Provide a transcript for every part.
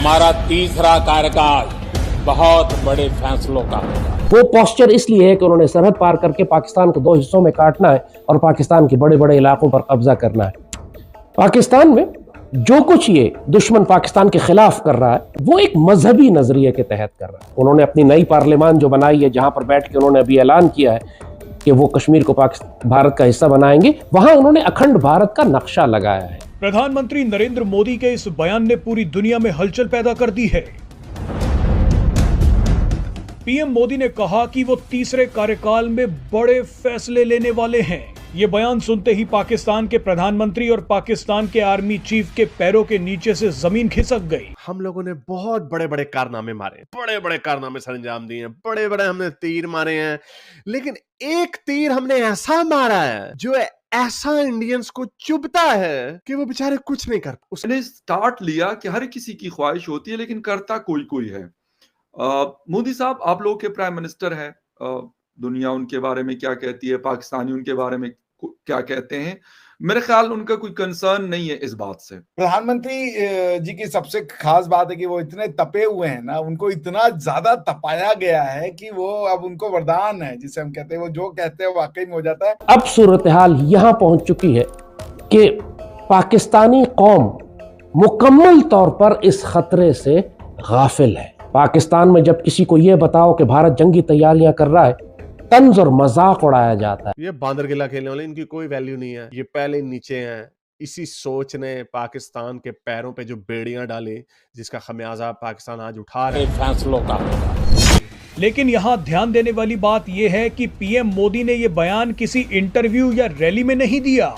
हमारा तीसरा कार्यकाल बहुत बड़े फैसलों का होगा। वो पोस्चर इसलिए है कि उन्होंने सरहद पार करके पाकिस्तान को दो हिस्सों में काटना है और पाकिस्तान के बड़े बड़े इलाकों पर कब्जा करना है। पाकिस्तान में जो कुछ ये दुश्मन पाकिस्तान के खिलाफ कर रहा है वो एक मजहबी नजरिए के तहत कर रहा है। उन्होंने अपनी नई पार्लियामान जो बनाई है, जहां पर बैठ के उन्होंने अभी ऐलान किया है कि वो कश्मीर को भारत का हिस्सा बनाएंगे, वहां उन्होंने अखंड भारत का नक्शा लगाया है। प्रधानमंत्री नरेंद्र मोदी के इस बयान ने पूरी दुनिया में हलचल पैदा कर दी है। पीएम मोदी ने कहा कि वो तीसरे कार्यकाल में बड़े फैसले लेने वाले हैं। ये बयान सुनते ही पाकिस्तान के प्रधानमंत्री और पाकिस्तान के आर्मी चीफ के पैरों के नीचे से जमीन खिसक गई। हम लोगों ने बहुत बड़े बड़े कारनामे मारे, बड़े बड़े कारनामे सरंजाम दिए, बड़े बड़े हमने तीर मारे हैं, लेकिन एक तीर हमने ऐसा मारा है जो ऐसा इंडियंस को चुभता है कि वो बेचारे कुछ नहीं कर। उसने स्टार्ट लिया कि हर किसी की ख्वाहिश होती है लेकिन करता कोई कोई है। मोदी साहब आप लोगों के प्राइम मिनिस्टर है, दुनिया उनके बारे में क्या कहती है, पाकिस्तानी उनके बारे में क्या कहते हैं, मेरे ख्याल उनका कोई कंसर्न नहीं है इस बात से। प्रधानमंत्री जी की सबसे खास बात है कि वो इतने तपे हुए हैं ना, उनको इतना ज्यादा तपाया गया है कि वो अब उनको वरदान है, जिसे हम कहते हैं वो जो कहते हैं वाकई में हो जाता है। अब सूरत हाल यहां पहुंच चुकी है कि पाकिस्तानी कौम मुकम्मल तौर पर इस खतरे से गाफिल है। पाकिस्तान में जब किसी को यह बताओ कि भारत जंगी तैयारियां कर रहा है, तंज और मजाक उड़ाया जाता है। ये बांदर किला खेलने वाले, इनकी कोई वैल्यू नहीं है, ये पहले नीचे हैं। इसी सोच ने पाकिस्तान के पैरों पे जो बेड़ियां डाली, जिसका खमियाजा पाकिस्तान आज उठा रहे फैसलों का होगा। लेकिन यहाँ ध्यान देने वाली बात यह है कि पीएम मोदी ने यह बयान किसी इंटरव्यू या रैली में नहीं दिया,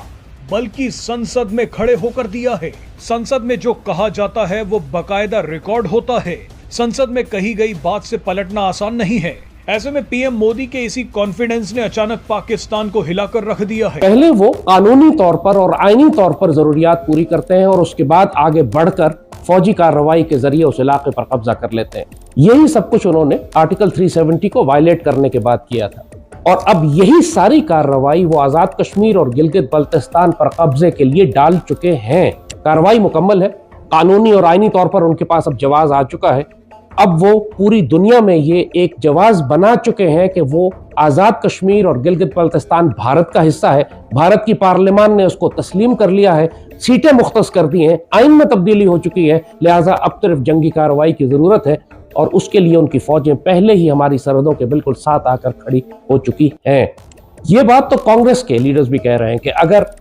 बल्कि संसद में खड़े होकर दिया है। संसद में जो कहा जाता है वो बाकायदा रिकॉर्ड होता है। संसद में कही गई बात से पलटना आसान नहीं है। ऐसे में पीएम मोदी के इसी कॉन्फिडेंस ने अचानक पाकिस्तान को हिलाकर रख दिया है। पहले वो कानूनी तौर पर और आईनी तौर पर जरूरियात पूरी करते हैं और उसके बाद आगे बढ़कर फौजी कार्रवाई के जरिए उस इलाके पर कब्जा कर लेते हैं। यही सब कुछ उन्होंने आर्टिकल 370 को वायलेट करने के बाद किया था और अब यही सारी कार्रवाई वो आजाद कश्मीर और गिलगित बल्तिस्तान पर कब्जे के लिए डाल चुके हैं। कार्रवाई मुकम्मल है, कानूनी और आईनी तौर पर उनके पास अब जवाब आ चुका है। अब वो पूरी दुनिया में ये एक जवाब बना चुके हैं कि वो आजाद कश्मीर और गिलगित बल्तिस्तान भारत का हिस्सा है। भारत की पार्लियामान ने उसको तस्लीम कर लिया है, सीटें मुख्तस कर दी हैं, आइन में तब्दीली हो चुकी है। लिहाजा अब सिर्फ जंगी कार्रवाई की जरूरत है और उसके लिए उनकी फौजें पहले ही हमारी सरहदों के बिल्कुल साथ आकर खड़ी हो चुकी हैं। ये बात तो कांग्रेस के लीडर्स भी कह रहे हैं कि अगर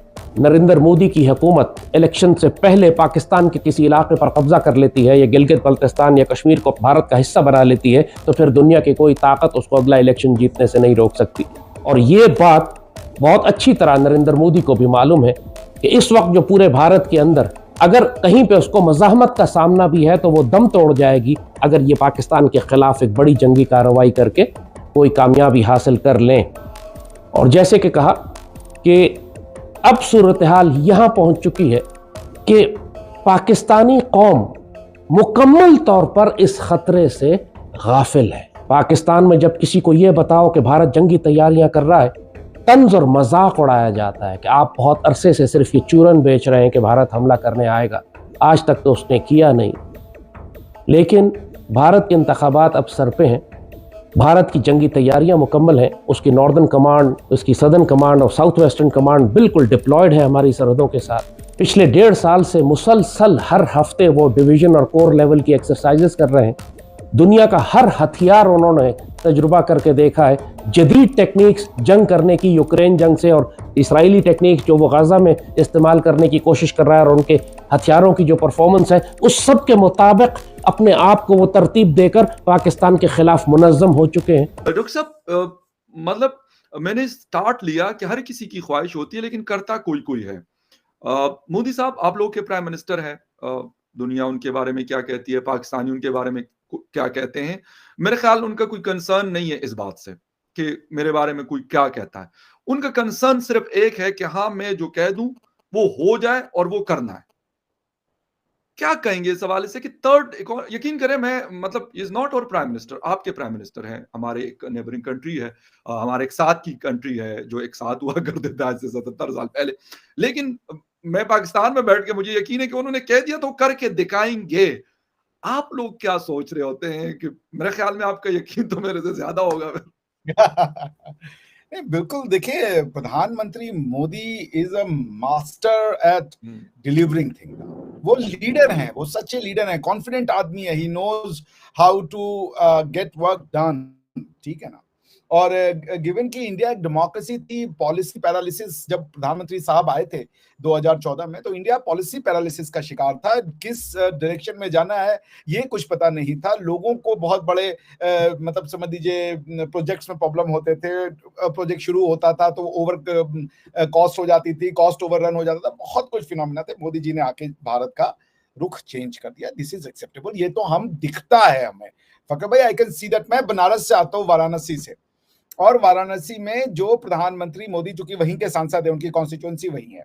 नरेंद्र मोदी की हुकूमत इलेक्शन से पहले पाकिस्तान के किसी इलाके पर कब्जा कर लेती है या गिलगित बल्तिस्तान या कश्मीर को भारत का हिस्सा बना लेती है, तो फिर दुनिया की कोई ताकत उसको अगला इलेक्शन जीतने से नहीं रोक सकती। और ये बात बहुत अच्छी तरह नरेंद्र मोदी को भी मालूम है कि इस वक्त जो पूरे भारत के अंदर अगर कहीं पे उसको मज़ाहमत का सामना भी है तो वो दम तोड़ जाएगी अगर ये पाकिस्तान के खिलाफ एक बड़ी जंगी कार्रवाई करके कोई कामयाबी हासिल कर लें। और जैसे कि कहा कि अब सूरत हाल यहां पहुंच चुकी है कि पाकिस्तानी कौम मुकम्मल तौर पर इस खतरे से गाफिल है। पाकिस्तान में जब किसी को यह बताओ कि भारत जंगी तैयारियां कर रहा है, तंज और मजाक उड़ाया जाता है कि आप बहुत अरसे से सिर्फ ये चूरन बेच रहे हैं कि भारत हमला करने आएगा, आज तक तो उसने किया नहीं। लेकिन भारत के इंतखाबात अब सर पे हैं, भारत की जंगी तैयारियां मुकम्मल हैं, उसकी नॉर्दर्न कमांड, उसकी सदर्न कमांड और साउथ वेस्टर्न कमांड बिल्कुल डिप्लॉयड है हमारी सरहदों के साथ। पिछले 1.5 साल से मुसलसल हर हफ्ते वो डिवीजन और कोर लेवल की एक्सरसाइजेस कर रहे हैं। दुनिया का हर हथियार उन्होंने तजुर्बा करके देखा है। जदीद टेक्निक्स जंग करने की, यूक्रेन जंग से, और इसराइली टेक्निक्स जो वो गाजा में इस्तेमाल करने की कोशिश कर रहा है, और उनके हथियारों की जो परफॉर्मेंस है उस सब के मुताबिक अपने आप को वो तरतीब देकर पाकिस्तान के खिलाफ मुनज़्ज़म हो चुके हैं। डॉक्टर साहब, मतलब मैंने स्टार्ट लिया कि हर किसी की ख्वाहिश होती है लेकिन करता कोई कोई है। मोदी साहब आप लोग के प्राइम मिनिस्टर है, दुनिया उनके बारे में क्या कहती है, पाकिस्तानी उनके बारे में क्या कहते हैं, मेरे ख्याल उनका कोई कंसर्न नहीं है इस बात से कि मेरे बारे में कोई क्या कहता है। उनका कंसर्न सिर्फ एक है कि हाँ मैं जो कह दूं वो हो जाए और वो करना है। क्या कहेंगे इस हवाले से कि थर्ड, यकीन करें मैं मतलब इज नॉट और प्राइम मिनिस्टर, आपके प्राइम मिनिस्टर हैं, हमारे एक नेबरिंग कंट्री है, हमारे एक साथ की कंट्री है जो एक साथ हुआ करते थे आज से 77 साल पहले, लेकिन मैं पाकिस्तान में बैठ के मुझे यकीन है कि उन्होंने कह दिया तो करके दिखाएंगे। आप लोग क्या सोच रहे होते हैं कि मेरे ख्याल में आपका यकीन तो मेरे से ज्यादा होगा। नहीं, बिल्कुल देखिए, प्रधानमंत्री Modi is a master at delivering thing. वो लीडर हैं, वो सच्चे लीडर हैं, कॉन्फिडेंट आदमी है, he knows how to get work done, ठीक है ना। और गिवन कि इंडिया एक डेमोक्रेसी थी, पॉलिसी पैरालिसिस जब प्रधानमंत्री साहब आए थे 2014 में, तो इंडिया पॉलिसी पैरालिसिस का शिकार था। किस डायरेक्शन में जाना है ये कुछ पता नहीं था लोगों को। बहुत बड़े मतलब समझ लीजिए प्रोजेक्ट्स में प्रॉब्लम होते थे, प्रोजेक्ट शुरू होता था तो ओवर कॉस्ट हो जाती थी, कॉस्ट ओवररन हो जाता था, बहुत कुछ फिनोमिना थे। मोदी जी ने आके भारत का रुख चेंज कर दिया। दिस इज एक्सेप्टेबल, ये तो हम दिखता है हमें। फकर भाई, आई कैन सी दैट। मैं बनारस से आता हूँ, वाराणसी से, और वाराणसी में जो प्रधानमंत्री मोदी, चूंकि वहीं के सांसद है, उनकी कॉन्स्टिट्यूएंसी वहीं है,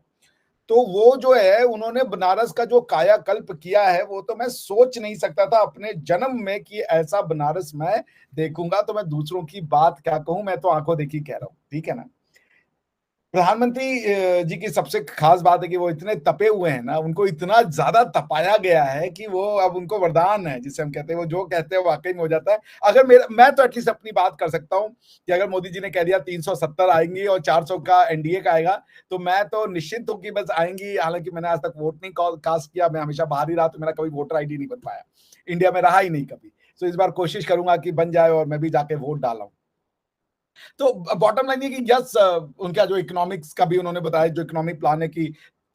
तो वो जो है उन्होंने बनारस का जो कायाकल्प किया है वो तो मैं सोच नहीं सकता था अपने जन्म में कि ऐसा बनारस मैं देखूंगा। तो मैं दूसरों की बात क्या कहूं, मैं तो आंखों देखी कह रहा हूं, ठीक है ना। प्रधानमंत्री जी की सबसे खास बात है कि वो इतने तपे हुए हैं ना, उनको इतना ज्यादा तपाया गया है कि वो अब उनको वरदान है, जिसे हम कहते हैं, वो जो कहते हैं वाकई में हो जाता है। अगर मैं तो एटलीस्ट अपनी बात कर सकता हूं कि अगर मोदी जी ने कह दिया 370 आएंगी और 400 का एनडीए का आएगा, तो मैं तो निश्चिंत हूं कि बस आएंगी। हालांकि मैंने आज तक वोट नहीं कास्ट किया, मैं हमेशा बाहर ही रहा, तो मेरा कभी वोटर आईडी नहीं बन पाया, इंडिया में रहा ही नहीं कभी। तो इस बार कोशिश करूंगा कि बन जाए और मैं भी जाके वोट डाला। तो बॉटम लाइन ये कि यस, उनका जो इकोनॉमिक्स का भी उन्होंने बताया, जो इकोनॉमिक प्लान है कि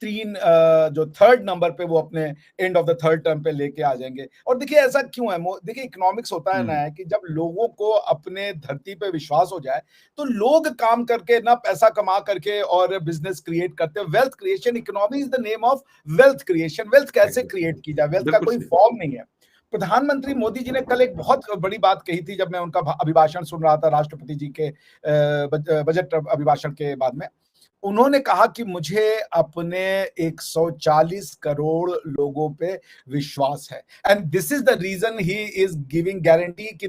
जो थर्ड नंबर पे वो अपने end of the third term पे लेके आ जाएंगे। और देखिए ऐसा क्यों है, देखिए इकोनॉमिक्स होता है ना कि जब लोगों को अपने धरती पे विश्वास हो जाए तो लोग काम करके ना पैसा कमा करके और बिजनेस क्रिएट करते हैं। Wealth creation, economy is the name of wealth creation. Wealth कैसे क्रिएट की जाए, वेल्थ का कोई फॉर्म नहीं है। प्रधानमंत्री मोदी जी ने कल एक बहुत बड़ी बात कही थी, जब मैं उनका अभिभाषण सुन रहा था, राष्ट्रपति जी के बजट अभिभाषण के बाद में। उन्होंने कहा कि मुझे अपने 140 करोड़ लोगों पे विश्वास है, and this is the reason he is giving guarantee कि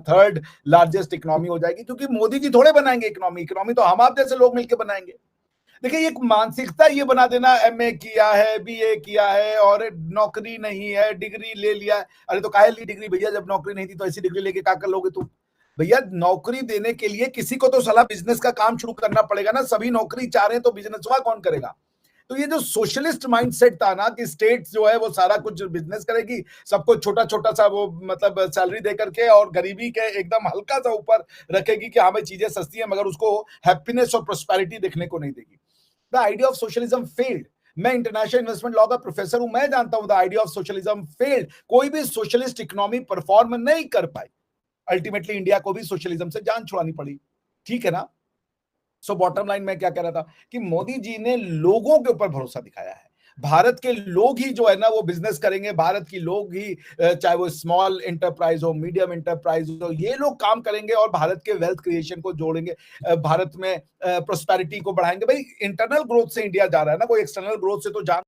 थर्ड लार्जेस्ट इकोनॉमी हो जाएगी, क्योंकि मोदी जी थोड़े बनाएंगे इकोनॉमी तो हम आप जैसे लोग मिलकर बनाएंगे। देखिए एक मानसिकता ये बना देना, एमए किया है, बीए किया है और नौकरी नहीं है, डिग्री ले लिया है। अरे तो काहे ली डिग्री भैया, जब नौकरी नहीं थी तो ऐसी डिग्री लेके क्या कर लोगे तुम? भैया नौकरी देने के लिए किसी को तो साला बिजनेस का काम शुरू करना पड़ेगा ना। सभी नौकरी चाह रहे हैं तो बिजनेस कौन करेगा? तो ये जो सोशलिस्ट माइंडसेट था ना कि स्टेट जो है वो सारा कुछ बिजनेस करेगी, सबको छोटा छोटा सा वो मतलब सैलरी दे करके और गरीबी के एकदम हल्का सा ऊपर रखेगी कि हमें चीजें सस्ती है, मगर उसको हैप्पीनेस और प्रोस्पेरिटी देखने को नहीं देगी। The idea of socialism failed. मैं इंटरनेशनल इन्वेस्टमेंट लॉ का प्रोफेसर हूं, मैं जानता हूं the idea of socialism failed. कोई भी सोशलिस्ट इकोनॉमी परफॉर्म नहीं कर पाई। अल्टीमेटली इंडिया को भी सोशलिज्म से जान छुड़ानी पड़ी, ठीक है ना। सो बॉटम लाइन में क्या कह रहा था कि मोदी जी ने लोगों के ऊपर भरोसा दिखाया है। भारत के लोग ही जो है ना वो बिजनेस करेंगे, भारत की लोग ही, चाहे वो स्मॉल एंटरप्राइज हो, मीडियम एंटरप्राइज हो, ये लोग काम करेंगे और भारत के वेल्थ क्रिएशन को जोड़ेंगे, भारत में प्रोस्पेरिटी को बढ़ाएंगे। भाई इंटरनल ग्रोथ से इंडिया जा रहा है ना, कोई एक्सटर्नल ग्रोथ से तो जा